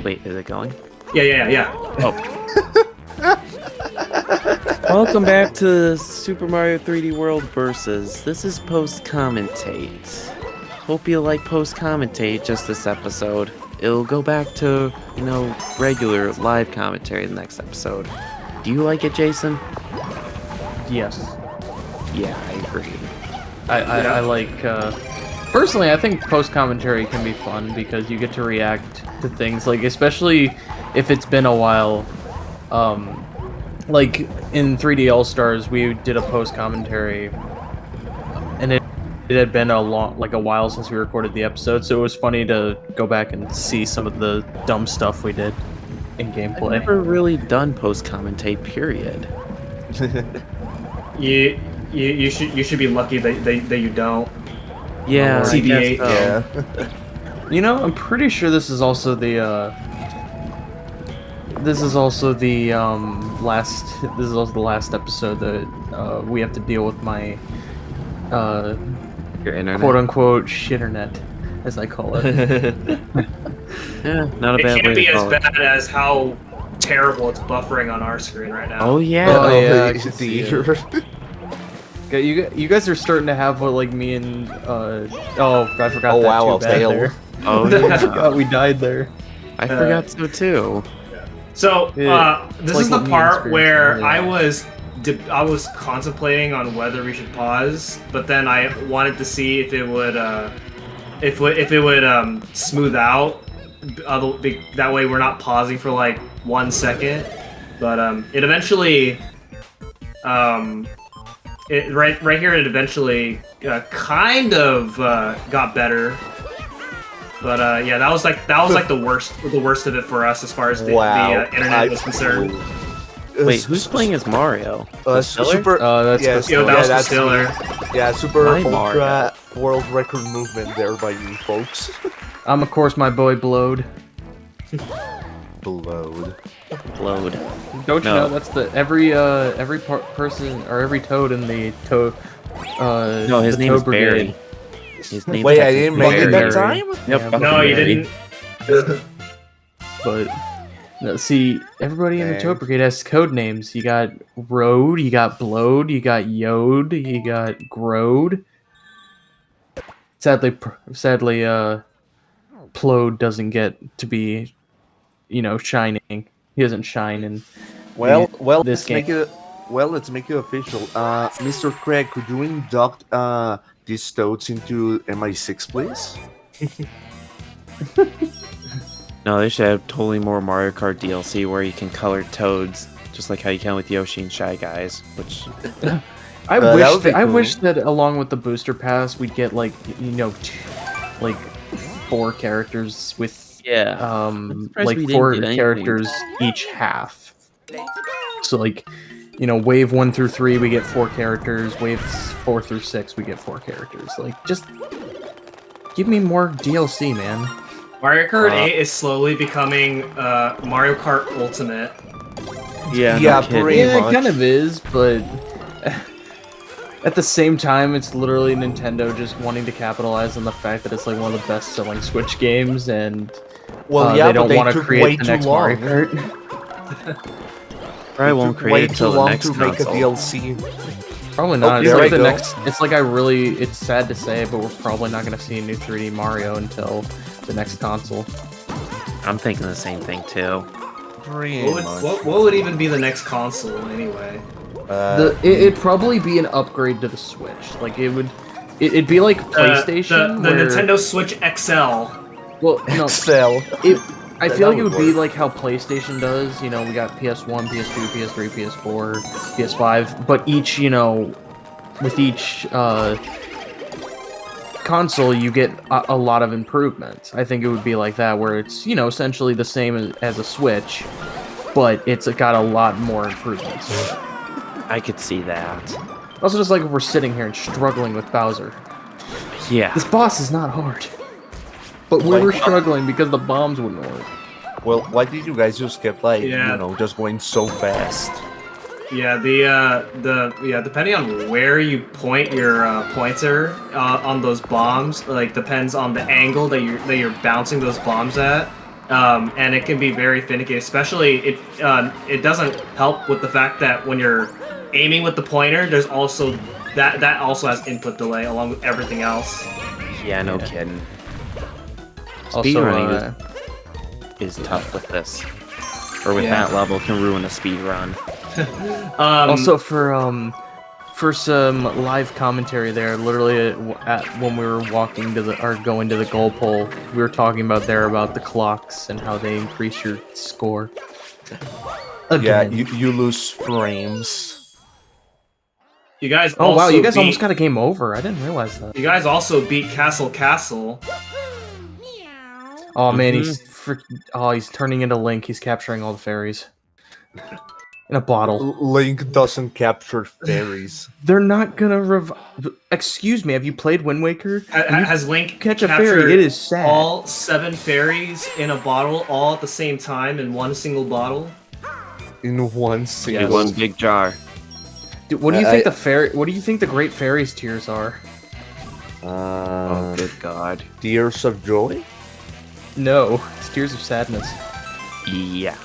Wait, is it going? Yeah. Oh. Welcome back to Super Mario 3D World Versus. This is post-commentate. Hope you like post-commentate just this episode. It'll go back to, regular live commentary the next episode. Do you like it, Jason? Yes. Yeah, I agree. I like, personally, I think post-commentary can be fun because you get to react to things, like, especially if it's been a while. Like, in 3D All-Stars, we did a post-commentary, and it had been a while since we recorded the episode, so it was funny to go back and see some of the dumb stuff we did in gameplay. I've never really done post-commentate, period. You should be lucky that you don't. Yeah, TBA. Yeah. I'm pretty sure this is also the last episode that we have to deal with my your internet, quote unquote shitternet, as I call it. Yeah, not a bad way to call it. It can't be as bad as how terrible it's buffering on our screen right now. Oh yeah. Oh yeah. I can see it. You guys are starting to have what, like, me and I forgot. Oh that wow, too a bad fail. there. Oh yeah. I forgot we died there. I forgot so too. So this is the part where yeah. I was contemplating on whether we should pause, but then I wanted to see if it would smooth out. That way we're not pausing for like 1 second. But it eventually right here it eventually kind of got better. But yeah, that was like the worst of it for us as far as the internet was concerned. Wait, who's playing as Mario? Super. That's That's Stiller. Yeah, super My ultra Mario. world record movement there by you folks. I'm of course my boy Blowed. Blowed. Load. Don't you No. know that's every person or every toad in the toad No, his the name is Toad Brigade. Barry. His name's Wait, I didn't make it Barry. that time? Yep. Yeah, No, you Barry. didn't. But no, see, everybody in the Toad Brigade has code names. You got Road, you got Blowed, you got Yode, you got Grode. Sadly, Plode doesn't get to be, shining. He doesn't shine in. Well, this let's make it official. Mr. Craig, could you induct these toads into MI6, please? No, they should have totally more Mario Kart DLC where you can color toads, just like how you can with Yoshi and Shy Guys. Which I would be cool. wish that along with the booster pass, we'd get like 4 characters with surprised like we didn't 4 get anything. characters each half. So like, wave 1 through 3 we get 4 characters, wave 4 through 6 we get 4 characters. Like, just give me more DLC, man. Mario Kart 8 is slowly becoming Mario Kart Ultimate. yeah, Yeah, no kidding. pretty Yeah, much. it kind of is, but at the same time, it's literally Nintendo just wanting to capitalize on the fact that it's like one of the best-selling Switch games, and they don't want to create the next Mario Kart. Probably won't create way it too till the long next to make a console. DLC. Probably not. there It's like we the go. next. It's like it's sad to say, but we're probably not going to see a new 3D Mario until the next console. I'm thinking the same thing too. Pretty much. What would even be the next console anyway? It'd probably be an upgrade to the Switch. Like it'd be like PlayStation. The where- Nintendo Switch XL. Well, no, Excel. I That feel like it would would be work. like how PlayStation does. We got PS1, PS2, PS3, PS4, PS5, but each, with each console, you get a lot of improvements. I think it would be like that, where it's, essentially the same as a Switch, but it's got a lot more improvements. I could see that. Also, just like if we're sitting here and struggling with Bowser. Yeah. This boss is not hard. But we were struggling because the bombs wouldn't work. Well, why did you guys just get Yeah. just going so fast? Yeah, depending on where you point your pointer on those bombs, like depends on the angle that you're bouncing those bombs at. and it can be very finicky. Especially it doesn't help with the fact that when you're aiming with the pointer, there's also that also has input delay along with everything else. Yeah, no kidding. Also, Speedrunning is tough with this. Or with that level can ruin a speed run. Also for some live commentary there, literally when we were walking to going to the goal pole, we were talking about the clocks and how they increase your score. Again. Yeah, you lose frames. You guys. Oh wow, you guys almost got a game over. I didn't realize that. You guys also beat Castle. Oh man, he's turning into Link. He's capturing all the fairies in a bottle. Link doesn't capture fairies. They're not gonna Excuse me. Have you played Wind Waker? Has Link catch a fairy? It is sad. All 7 fairies in a bottle, all at the same time in one single bottle. In one single. One big jar. Dude, what do you think What do you think the Great Fairy's tears are? Oh, good God. Tears of joy? No, it's tears of sadness. Yeah.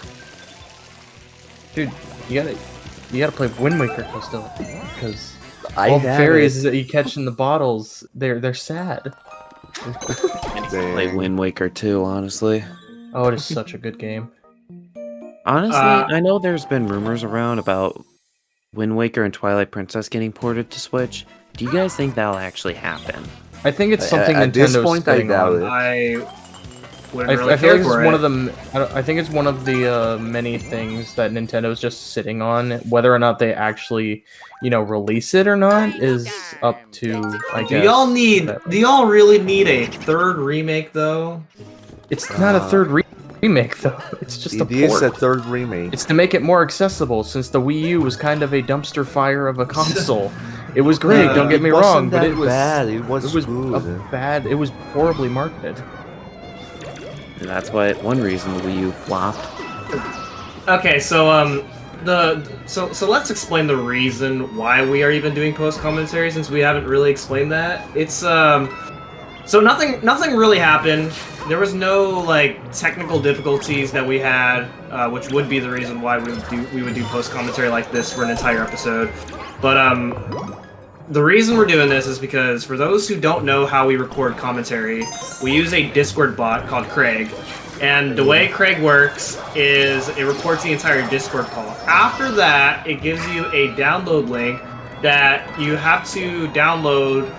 Dude, you gotta play Wind Waker still, because all the fairies that you catch in the bottles, they're sad. Play Wind Waker too, honestly. Oh, it is such a good game. Honestly, I know there's been rumors around about Wind Waker and Twilight Princess getting ported to Switch. Do you guys think that'll actually happen? I think it's something at Nintendo's this point, I doubt it. I feel like it's one of the. I think it's one of the many things that Nintendo's just sitting on. Whether or not they actually, release it or not is up to. I guess. Do y'all really need a 3rd remake though? It's not a 3rd remake though. It's just a port. It is a 3rd remake. It's to make it more accessible, since the Wii U was kind of a dumpster fire of a console. It was great. Don't get me wrong, but it was bad. It was bad. It was horribly marketed. And that's one reason the Wii U flopped. Okay, so so let's explain the reason why we are even doing post commentary, since we haven't really explained that. It's so nothing really happened. There was no technical difficulties that we had, which would be the reason why we would do post commentary like this for an entire episode. But the reason we're doing this is because, for those who don't know how we record commentary, we use a Discord bot called Craig. And the way Craig works is it records the entire Discord call. After that, it gives you a download link that you have to download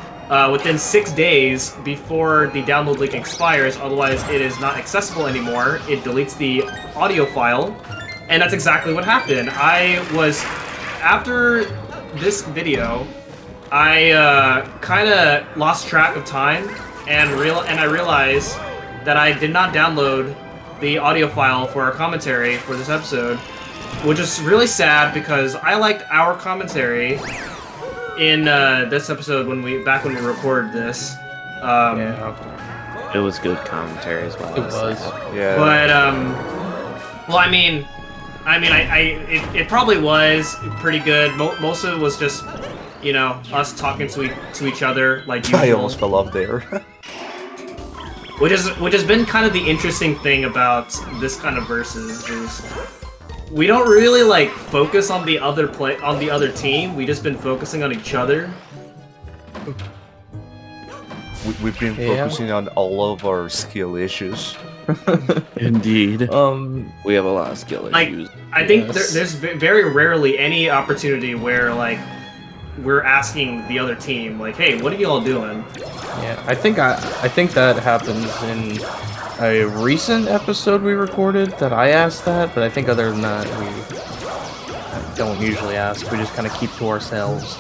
within 6 days before the download link expires. Otherwise, it is not accessible anymore. It deletes the audio file. And that's exactly what happened. After this video, I kind of lost track of time, and I realized that I did not download the audio file for our commentary for this episode, which is really sad because I liked our commentary in this episode when we recorded this. Yeah, it was good commentary as well. It was, yeah. But well, I mean, it probably was pretty good. Most of it was just, us talking to each other like usual. I almost fell off there. Which has been kind of the interesting thing about this kind of versus is we don't really focus on the other team. We just been focusing on each other. We've been focusing on all of our skill issues. Indeed. We have a lot of skill issues. I think there's very rarely any opportunity where we're asking the other team hey, what are y'all doing? Yeah, I think that happens in a recent episode we recorded that I asked that, but I think other than that we don't usually ask. We just kind of keep to ourselves.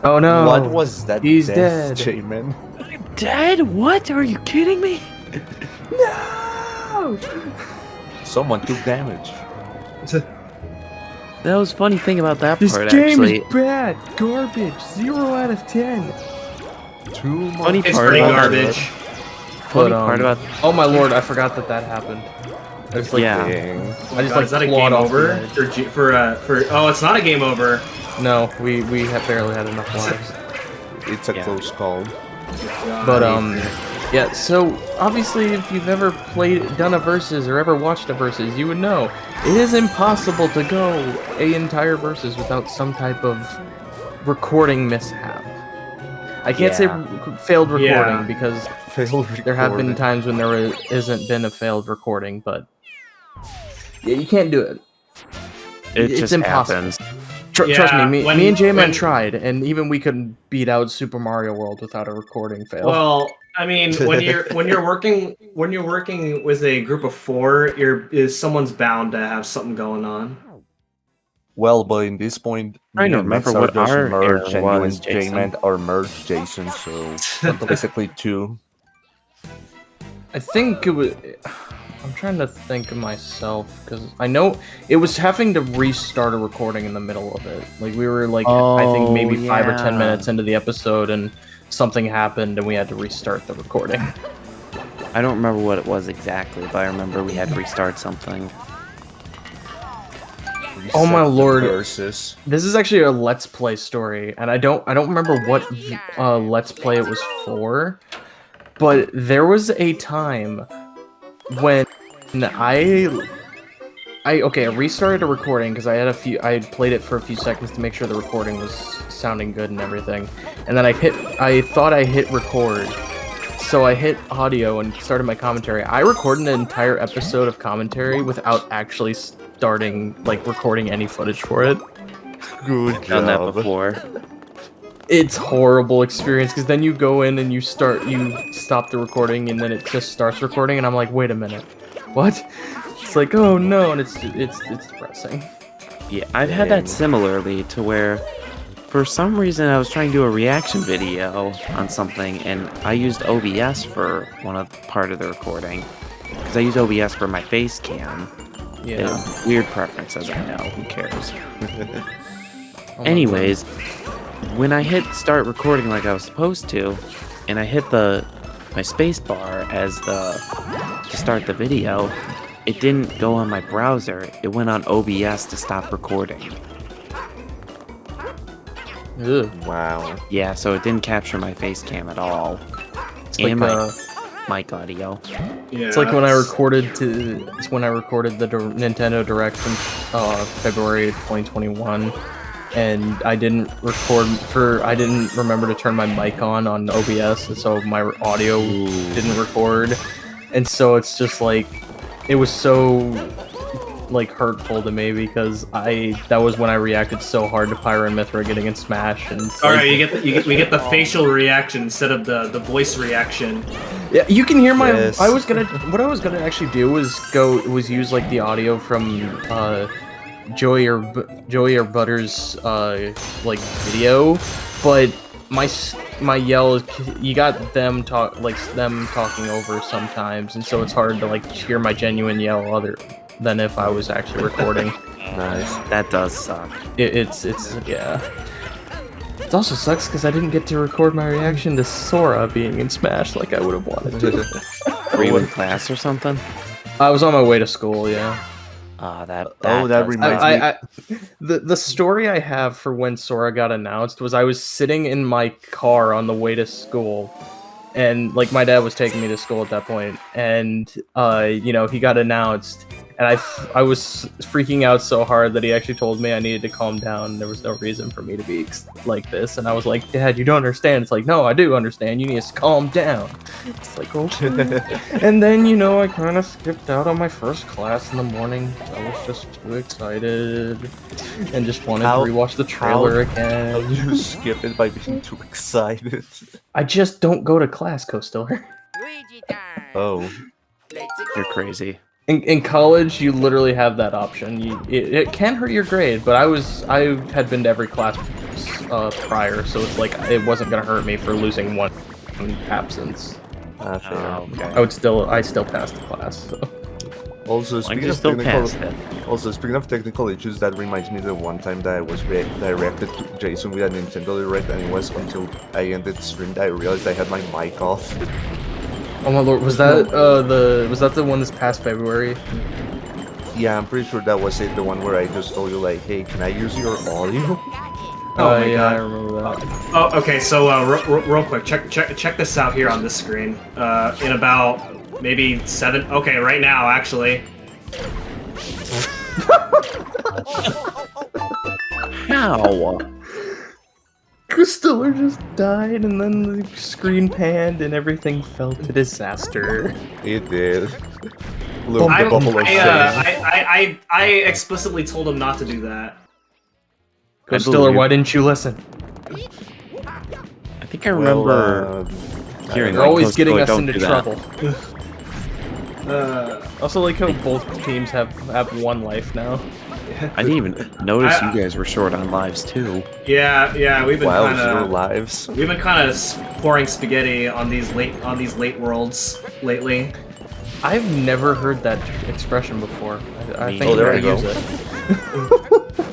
Oh no! What was that? He's dead. J-Man? I'm dead? What? Are you kidding me? No! Someone took damage. That was funny thing about that this part, game actually. Is bad, garbage, 0 out of 10. Funny It's part pretty about garbage. Funny part about oh my lord, I forgot that happened. It's yeah. I just is that a game over? Oh, it's not a game over. No, we have barely had enough lives. It's a close call. But Yeah, so obviously if you've ever done a versus or ever watched a versus, you would know it is impossible to go an entire versus without some type of recording mishap. I can't say failed recording because there have been times when there isn't been a failed recording, but yeah, you can't do it. It's just impossible. happens. Trust me, me and J-Man tried, and even we couldn't beat out Super Mario World without a recording fail. Well, I mean, when you're working with a group of 4, someone's bound to have something going on. Well, but in this point, I don't remember what our error and was, you and J-Man are merged, Jason. So basically 2. I think it was. I'm trying to think of myself because I know it was having to restart a recording in the middle of it. Like we were like I think maybe 5 or 10 minutes into the episode and something happened and we had to restart the recording. I don't remember what it was exactly, but I remember we had to restart something. Oh my lord! Versus. This is actually a Let's Play story, and I don't remember what Let's Play it was for, but there was a time when I restarted a recording because I had played it for a few seconds to make sure the recording was sounding good and everything, and then I thought I hit record, so I hit audio and started my commentary. I recorded an entire episode of commentary without actually recording any footage for it. Good job. Done that before. It's horrible experience because then you go in and you stop the recording and then it just starts recording and I'm like, wait a minute, what? It's like, oh no, and it's depressing. Yeah, I've had that similarly to where, for some reason, I was trying to do a reaction video on something and I used OBS for part of the recording because I use OBS for my face cam. Yeah. Weird preferences, I know. Who cares? Anyways, when I hit start recording like I was supposed to, and I hit my space bar to start the video, it didn't go on my browser. It went on OBS to stop recording. Ugh. Wow. Yeah, so it didn't capture my face cam at all. It's and like my mic audio. Yeah, it's like when I recorded the Nintendo Direct from February 2021, and I didn't remember to turn my mic on OBS, and so my audio didn't record, and so it's just like it was so hurtful to me because that was when I reacted so hard to Pyra and Mithra getting in Smash, and we get the facial reaction instead of the voice reaction. Yeah, you can hear my. Yes. What I was gonna actually do was use the audio from Joey or Butter's video, but my yell is you got them talking over sometimes, and so it's hard to hear my genuine yell other than if I was actually recording. Nice. That does suck. It's yeah. It also sucks because I didn't get to record my reaction to Sora being in Smash like I would have wanted to. Were you in class or something? I was on my way to school, yeah. That reminds me. The story I have for when Sora got announced was I was sitting in my car on the way to school, and my dad was taking me to school at that point, and he got announced, and I was freaking out so hard that he actually told me I needed to calm down. There was no reason for me to be like this, and I was like, Dad, you don't understand. It's like, no, I do understand. You need to calm down. It's like, okay. And then I kind of skipped out on my first class in the morning. I was just too excited and just wanted to rewatch the trailer again. How do you skip it by being too excited? I just don't go to class, Co-Stiller. Oh. You're crazy. In college, you literally have that option. It can hurt your grade, but I had been to every class prior, so it's it wasn't gonna hurt me for losing one absence. Fair. Okay. I still passed the class. So. Also, speaking of technical issues, that reminds me of the one time that I was directed to Jason with a Nintendo Direct, and it was until I ended the stream that I realized I had my mic off. Oh my lord, was that the one this past February? Yeah, I'm pretty sure that was it, the one where I just told you hey, can I use your audio? Oh my god! I remember that. Oh, okay. So real quick, check this out here on this screen. In about maybe 7. Okay, right now actually. How? Crystiller just died, and then the screen panned, and everything fell to disaster. It did. I explicitly told him not to do that. Crystiller, why didn't you listen? I think I remember hearing. You're always getting us "Don't into do that." trouble. Also, like how both teams have 1 life now. I didn't even notice you guys were short on lives too. Yeah, we've been Wow, kind 0 of lives. we've been kind of pouring spaghetti on these late worlds lately. I've never heard that expression before. I think there I'm we gonna go. use it.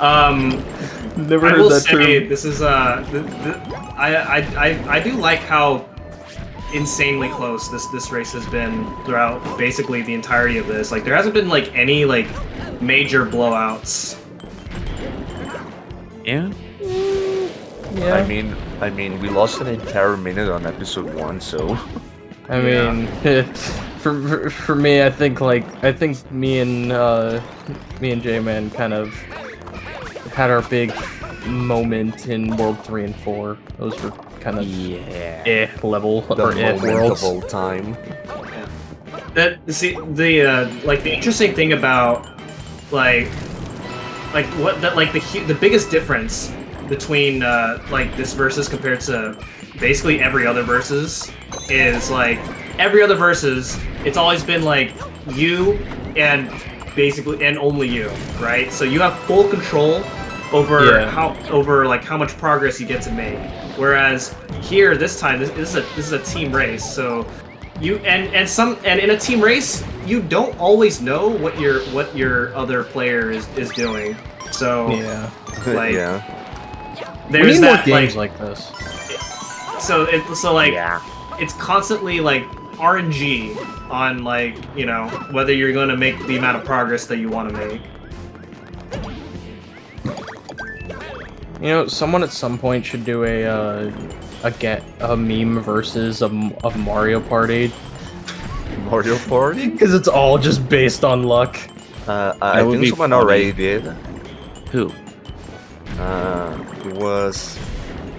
I Never heard will that say term. this is I do like how insanely close this race has been throughout basically the entirety of this. Like there hasn't been like any like major blowouts. Yeah. Yeah. I mean, we lost an entire minute on episode 1, so. I mean, for me, I think me and J-Man kind of had our big moment in World 3 and 4. Those were kind of level The or moment worlds. of all time. The interesting thing about the biggest difference between like this versus compared to basically every other versus is like every other versus it's always been like you and basically and only you, right? So you have full control over how much progress you get to make. Whereas here this time this is a team race, so you and in a team race you don't always know what your other player is doing. So We need more games like this. It's constantly like RNG on like, you know, whether you're going to make the amount of progress that you want to make. You know, someone at some point should do a meme versus of Mario Party. Mario Party? Because it's all just based on luck. I think someone already did. Who? It was.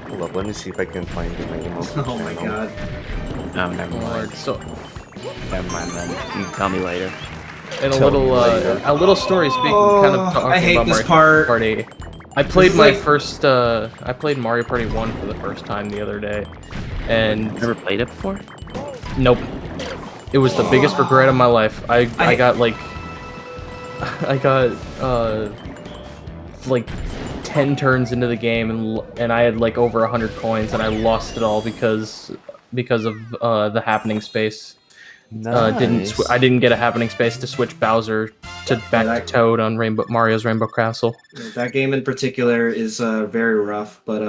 Hold up, let me see if I can find the name of the Oh my god. Oh, never mind. So, Never mind then. You can tell me later. and Tell me a little story speaking, kind of talking I hate about this Mario part. Party. I played is my like- first. I played Mario Party 1 for the first time the other day, and Never played it before? nope, it was the biggest regret of my life. I got like 10 turns into the game, and I had like over 100 coins, and I lost it all because of the happening space. Nice. I didn't get a happening space to switch Bowser back to Toad on Mario's Rainbow Castle. That game in particular is very rough, but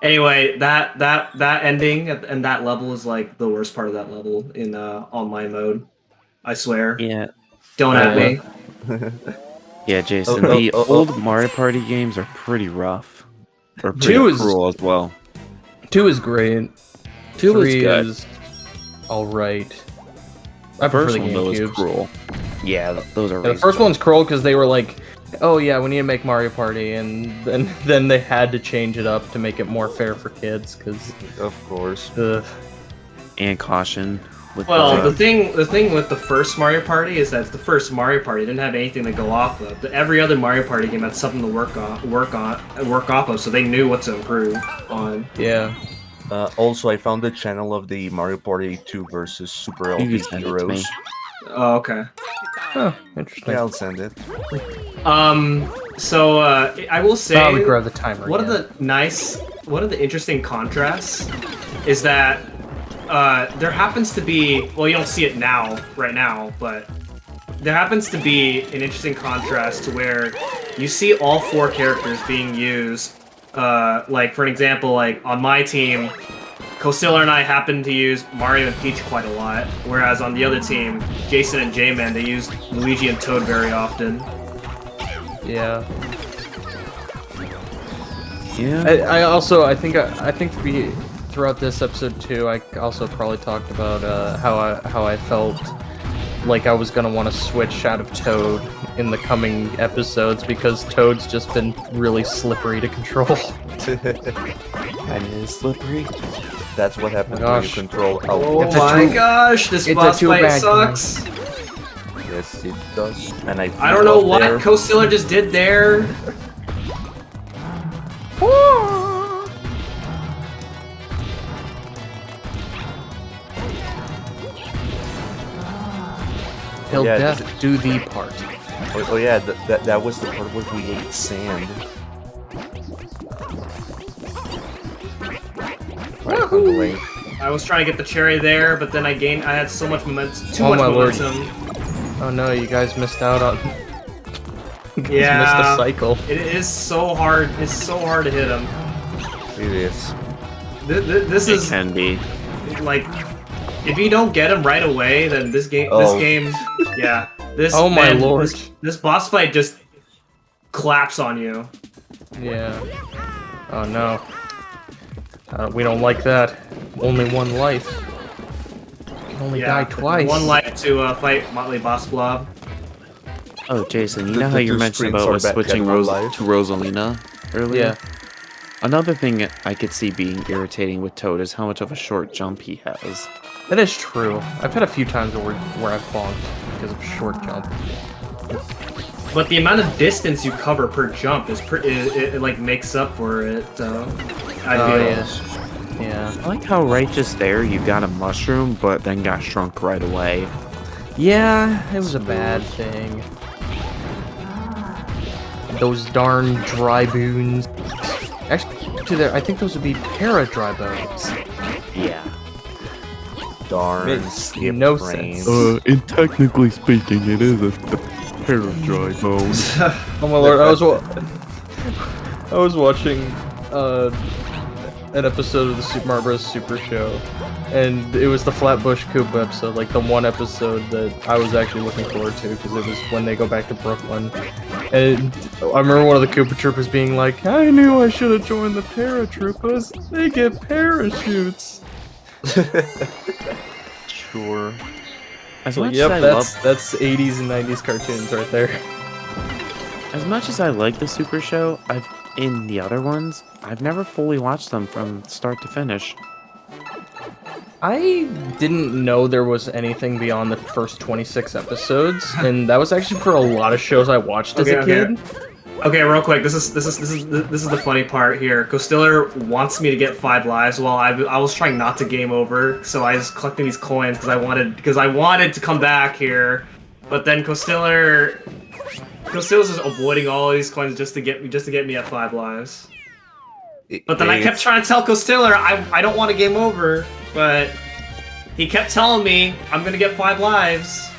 anyway, that ending and that level is like the worst part of that level in online mode. I swear. Yeah. Don't at me. Yeah, Jason, the old Mario Party games are pretty rough. Or pretty 2 is cruel as well. 2 is great. 2 is 3 good. is alright. I The prefer first the one, though, is GameCubes. cruel. Yeah, those are Yeah, the first one's cruel because they were like, oh yeah, we need to make Mario Party, and then they had to change it up to make it more fair for kids, because Of course. And caution. With Well, the thing with the first Mario Party is that it's the first Mario Party. It didn't have anything to go off of. Every other Mario Party game had something to work off of, so they knew what to improve on. yeah. Also, I found the channel of the Mario Party 2 versus Super You LP can send it to me. Heroes. Oh, okay. Oh, interesting. Yeah, I'll send it. So I will say I'll grab the timer. one again. of the interesting contrasts is that there happens to be, well, you don't see it right now, but there happens to be an interesting contrast to where you see all 4 characters being used. Like, for an example, like on my team, Costilla and I happen to use Mario and Peach quite a lot, whereas on the other team, Jason and J-Man, they use Luigi and Toad very often. Yeah. Yeah. I think throughout this episode too, I also probably talked about how I felt like I was gonna want to switch out of Toad in the coming episodes because Toad's just been really slippery to control. That is slippery. That's what happens when you control. Oh my gosh, this boss fight sucks. Yes, it does. And I don't know what Costilla just did there. Till death do thee part. Oh yeah, that was the part where we ate sand. Right on the link. I was trying to get the cherry there, but then I had so much momentum, too much momentum. Oh no, you guys missed out on. You guys Yeah, missed the cycle. It is so hard. It's so hard to hit him. It is. This can be. Like, if you don't get him right away, then this game, yeah. Oh my lord. This boss fight just claps on you. Yeah. Oh no. We don't like that. Only one life. You can only die twice. One life to fight Motley Boss Blob. Oh, Jason, you know how you mentioned about us switching to Rosalina earlier? Yeah. Another thing I could see being irritating with Toad is how much of a short jump he has. That is true. I've had a few times where I've bonked because of short jump. But the amount of distance you cover per jump is it like makes up for it. I feel. Yeah. I like how right just there you got a mushroom, but then got shrunk right away. Yeah, it was a bad thing. Those darn dry boons. Actually, I think those would be para-dry bones. Yeah. Darn. Makes no sense. In technically speaking, it is a pair of dry bones. Oh my lord, I was watching an episode of the Super Mario Bros. Super Show, and it was the Flatbush Koopa episode, like the one episode that I was actually looking forward to, because it was when they go back to Brooklyn. And I remember one of the Koopa Troopers being like, I knew I should have joined the Paratroopers. They get parachutes. Sure. As So, much yep, as I love, that's 80s and 90s cartoons right there. as much as I like the Super Show, in the other ones, I've never fully watched them from start to finish. I didn't know there was anything beyond the first 26 episodes, and that was actually for a lot of shows I watched as a kid. Okay, real quick. This is the funny part here. Costiller wants me to get 5 lives while I was trying not to game over, so I was collecting these coins because I wanted to come back here, but then Costiller's just avoiding all these coins just to get me at 5 lives. But then I kept trying to tell Costiller I don't want to game over, but he kept telling me I'm gonna get 5 lives.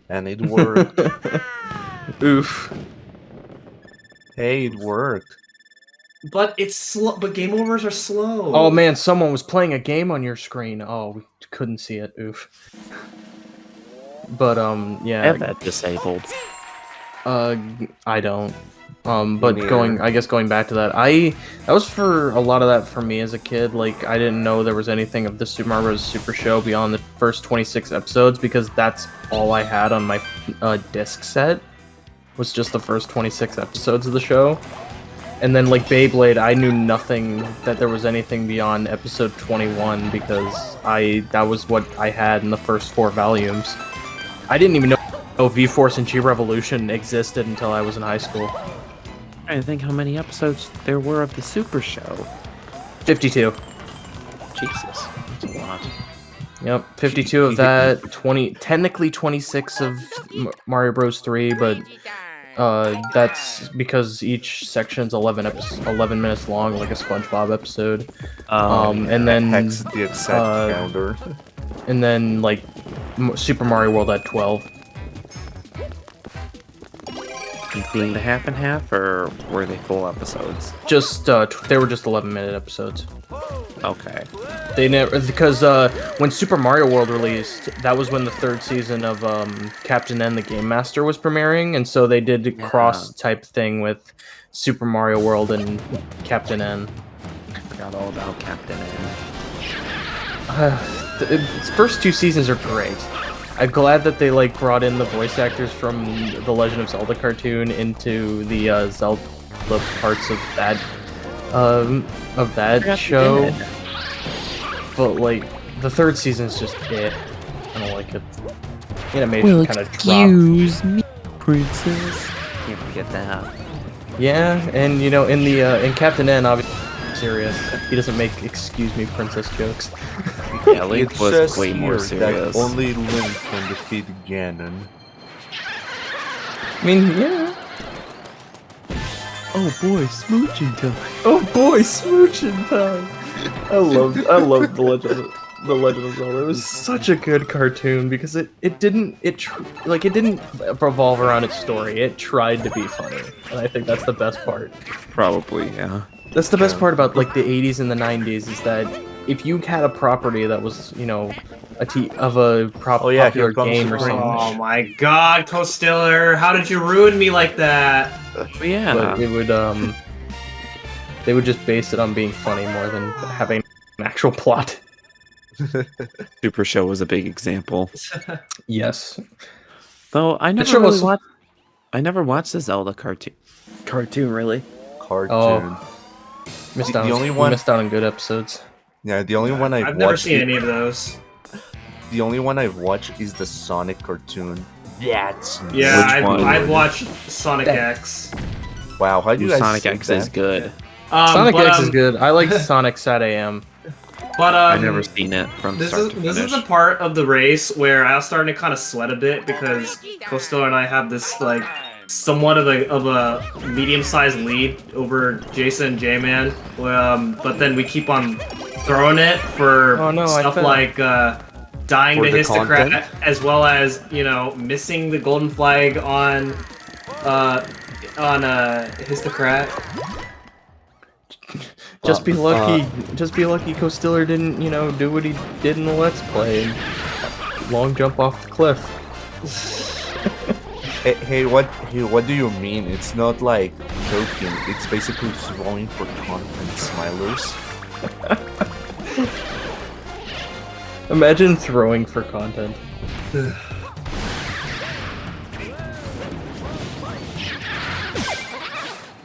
And it worked. Oof. Hey, it worked. But it's slow. But game overs are slow. Oh man, someone was playing a game on your screen. Oh, we couldn't see it. Oof. But yeah. I have that disabled. I don't. But going back to that, that was for a lot of that for me as a kid. Like, I didn't know there was anything of the Super Mario Bros. Super Show beyond the first 26 episodes because that's all I had on my disc set. Was just the first 26 episodes of the show. And then, like, Beyblade, I knew nothing that there was anything beyond episode 21 because that was what I had in the first 4 volumes. I didn't even know V-Force and G-Revolution existed until I was in high school. I think how many episodes there were of the Super Show. 52. Jesus, that's a lot. Yep, 52 of that, technically 26 of Mario Bros. 3, but that's because each section's 11 minutes long, like a SpongeBob episode. And then the exact counter. And then like Super Mario World at 12. Being the half and half, or were they full episodes? Just they were just 11-minute episodes. Okay. They never, because when Super Mario World released, that was when the 3rd season of Captain N the Game Master was premiering, and so they did a cross type thing with Super Mario World and Captain N. I forgot all about Captain N. Its first 2 seasons are great. I'm glad that they like brought in the voice actors from the Legend of Zelda cartoon into the Zelda parts of that show. But like the 3rd season's just I don't like it. Animation kind of dropped. Excuse me, princess. Can't forget that. Yeah, and you know, in Captain N, obviously serious. He doesn't make "excuse me, princess" jokes. Yeah, Link It was says way more here serious. that only Link can defeat Ganon. I mean, yeah. Oh boy, smooching time. Oh boy, smooching time. I loved the Legend of Zelda. It was such a good cartoon because it didn't revolve around its story. It tried to be funny, and I think that's the best part. Probably, yeah. That's the best part about like the 80s and the 90s is that if you had a property that was, you know, popular game or something. Oh my god, Costiller, how did you ruin me like that? Yeah. But it would they would just base it on being funny more than having an actual plot. Super Show was a big example. Yes. Though I never really watched. I never watched the Zelda cartoon. Cartoon, really? Cartoon. Oh. Missed out on good episodes. Yeah, the only one I've never seen any of those. The only one I've watched is the Sonic cartoon. That's I've watched Sonic X. Wow, how do you guys Sonic think X that? is good. Sonic X is good. I like Sonic Sat AM. But I've never seen it from start to finish. This is the part of the race where I was starting to kind of sweat a bit because Costiller and I have this like somewhat of a medium-sized lead over Jason and J-Man. But then we keep on throwing it for stuff like dying to Histocrat, content? As well as, you know, missing the golden flag on Histocrat. Just be lucky Costiller didn't, you know, do what he did in the Let's Play and long jump off the cliff. Hey, what do you mean? It's not like joking. It's basically throwing for content, smilers. Imagine throwing for content.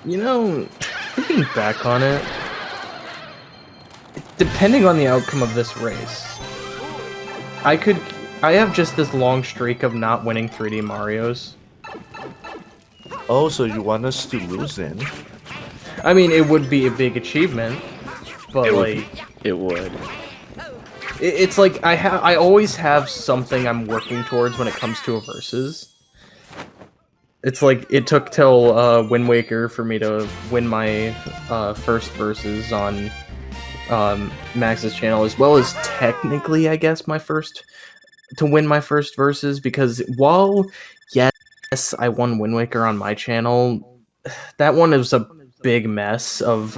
You know, thinking back on it, depending on the outcome of this race, I have just this long streak of not winning 3D Marios. Oh, so you want us to lose then? I mean, it would be a big achievement, but it would. It's like I always have something I'm working towards when it comes to a versus. It's like it took till Wind Waker for me to win my first versus on Max's channel, as well as technically, I guess, to win my first versus, because while yes, I won Wind Waker on my channel, that one was a big mess of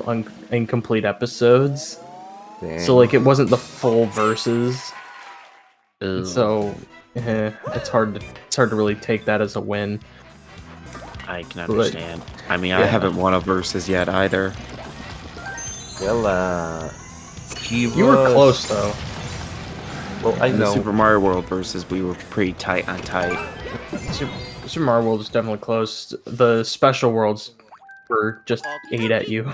incomplete episodes. Dang. So like it wasn't the full versus. So it's hard to really take that as a win. I can understand. I mean, I haven't won a versus yet either. Well, you were close though. Well, I know. The Super Mario World versus, we were pretty tight on tight. Super Mario World was definitely close. The special worlds were just ate at you.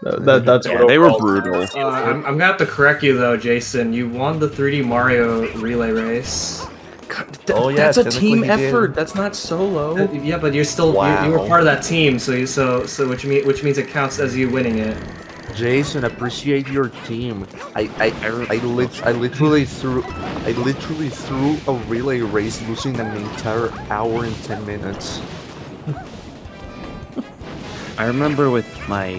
They were brutal. I'm gonna have to correct you though, Jason. You won the 3D Mario relay race. That's a team effort. That's not solo. Yeah, but you're still you were part of that team, so which means it counts as you winning it. Jason, appreciate your team. I literally threw a relay race, losing an entire hour and 10 minutes. I remember with my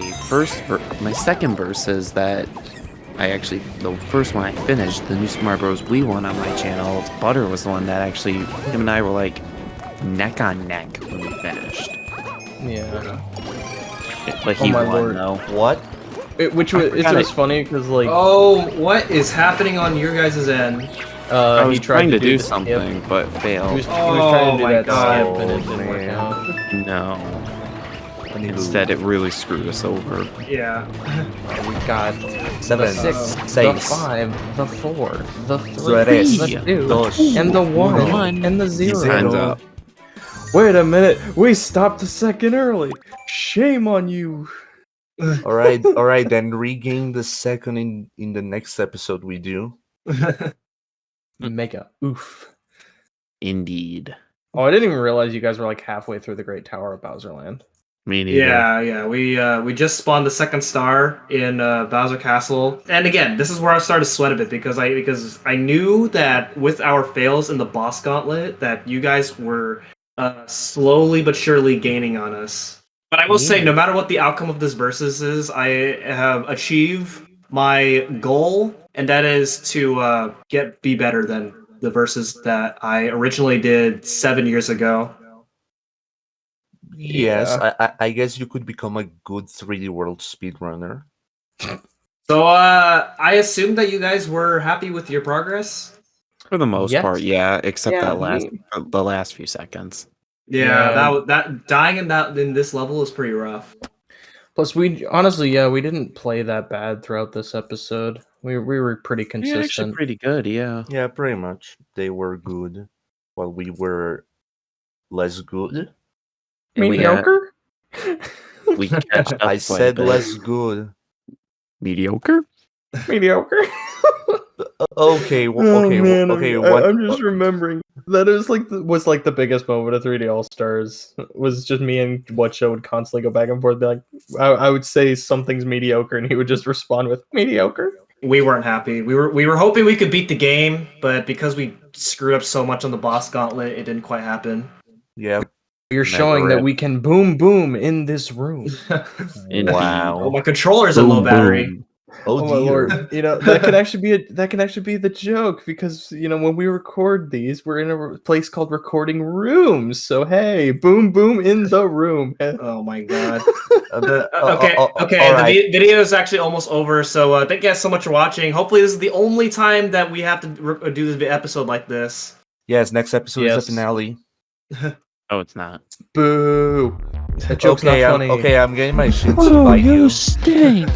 second versus that the first one I finished, the New Super Mario Bros. Wii one on my channel, Butter was the one that actually, him and I were like neck on neck when we finished. Yeah. But he won though. What? Which was funny because like. Oh, what is happening on your guys' end? I was trying to do something, but failed. He was trying to do that skip and it didn't work out. No. Instead, it really screwed us over. Yeah. We got 7, the 6, 6, the 5, the 4, the 3, the 2, and the 1, and the 0. Time's up. Wait a minute, we stopped a second early. Shame on you. All right, then regain the second in the next episode we do. Mega oof. Indeed. Oh, I didn't even realize you guys were like halfway through the Great Tower of Bowser Land. Me neither. Yeah. We just spawned the second star in Bowser Castle, and again, this is where I started to sweat a bit because I knew that with our fails in the boss gauntlet that you guys were slowly but surely gaining on us. But I will say, no matter what the outcome of this versus is, I have achieved my goal, and that is to be better than the versus that I originally did 7 years ago. Yes, I guess you could become a good 3D World speedrunner. So I assume that you guys were happy with your progress? For the most part, yeah, except Yeah, the last few seconds. Yeah, that dying in this level is pretty rough. Plus, we honestly, we didn't play that bad throughout this episode. We were pretty consistent. Yeah, actually pretty good, yeah. Yeah, pretty much. They were good, while we were less good. Mediocre? We catched up. I said less good. Mediocre? Mediocre? Okay, I'm just remembering that it was like the biggest moment of 3D All Stars. Was just me and WhatShow would constantly go back and forth. Be like, I would say something's mediocre, and he would just respond with mediocre. We weren't happy. We were hoping we could beat the game, but because we screwed up so much on the boss gauntlet, it didn't quite happen. Yeah. You're showing that we can boom in this room. Wow. Oh, my controller's a low battery. Oh my lord! You know that can actually be the joke because when we record these, we're in a place called recording rooms. So hey, boom in the room. Oh my god. Okay. The video is actually almost over. So thank you guys so much for watching. Hopefully this is the only time that we have to do this episode like this. Yes, next episode is the finale. Oh, it's not. Boo! That joke's not funny. I'm getting my shit to bite you. Stink.